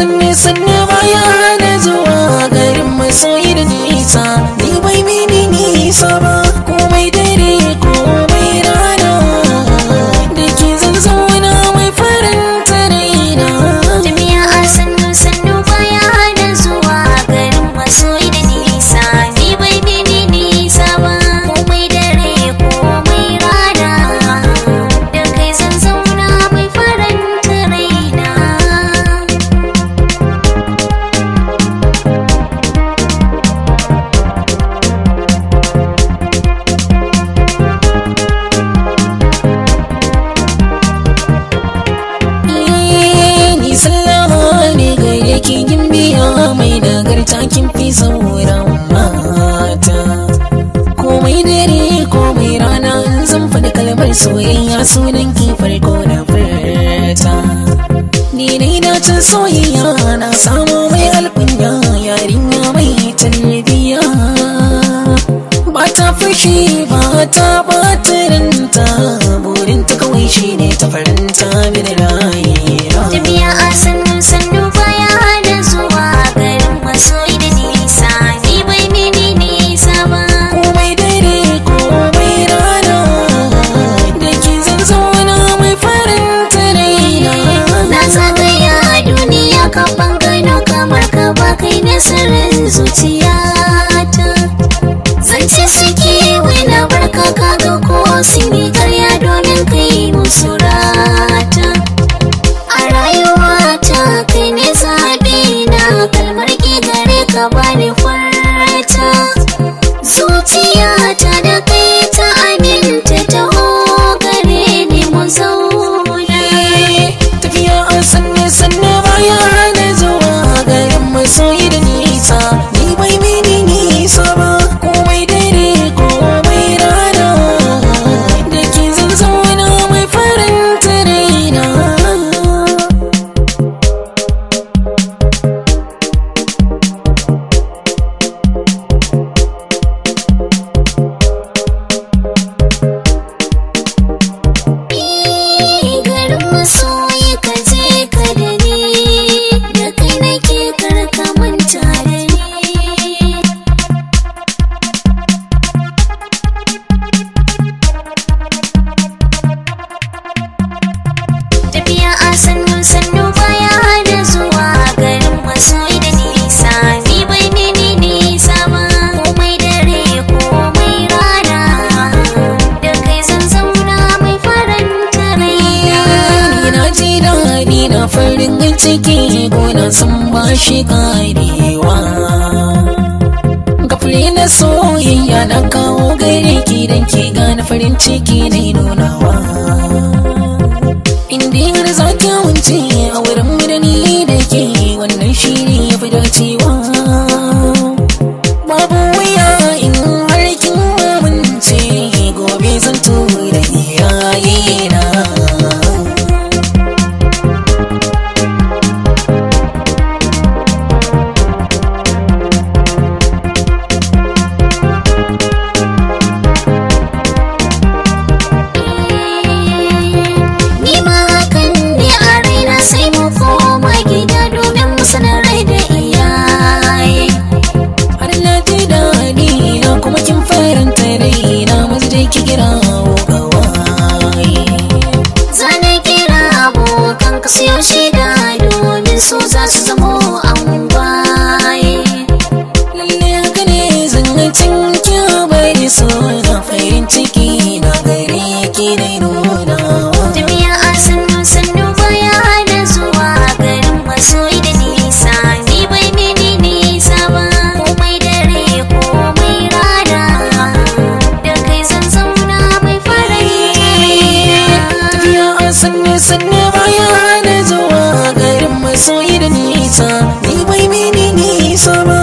sanne sanne baya da zuwa garin masoyi da nisa ni bai mini nisa ba komai dare komai rana da ke zan zauna mai faranta raina tafiya a sannu sannu baya da zuwa garin masoyi da nisa ni bai mini nisa ba komai dare komai rana da kai zan zauna mai faranta raina mai nagarta kin fi sauran mata komai dare komai rana zan faɗi kalmar soyayya sunan ki farko na furta ni ne na can soyayya na samu mai alkunya yarinya mai tarbiya ba ta fushi ba ta ɓata ranta burinta kawai shine ta faranta mini rayuwa tafiya a sannu sannu baya da zuwa garin masoyi da nisa ni bai mini nisa ba komai dare komai rana da ke zan zauna mai faranta raina na zagaya duniya ka bangano kamar ka ba kai nasarar zuciyata zance suke wai na barka ka ga ko sun yi karya domin kai musu rata a rayuwata kai ne zaɓi na kalmar ki gare ka bani furta zuciyata da kai ta aminta ta gare ni mu zauna tafiya a sanne sanne baya da zuwa garin masoyi da nisa ni bai mini nisa ba komai dare komai rana da ke zan zauna mai faranta raina garin masoyi ka je ka da ni da kai nake karka manta da ni tafiya a sannu sannu baya da zuwa garin masoyi da nisa ni bai mini nisa ba komai dare komai rana da kai zan zauna mai faranta raina ni na ji daɗi na farin ciki gona sun ba shi karewa gafle na soyayya na kawo gare ki don ki gane farin ciki na nunawa inda har za ki wuce a wurin murni da ke wannan shi ne ya fi dacewa babu wuya in har kin amince gobe zan tura iyayena ni ma hakan ne a raina sai mu koma gida domin mu sanar rai da iyaye har na ji daɗi na kuma kin faranta raina masu dai ki kira gawaye zane kira abokan ka siyo shida domin su za su zamo angwaye lalle haka ne zancen ki bari so na farin ciki na gare ki na nunawa tafiya a sannu sannu baya da zuwa garin masoyi da nisa ni bai mini nisa ba komai dare komai rana da kai zan zauna mai faranta tafiya a sanne sanne baya da zuwa garin masoyi da nisa ni bai mini nisa ba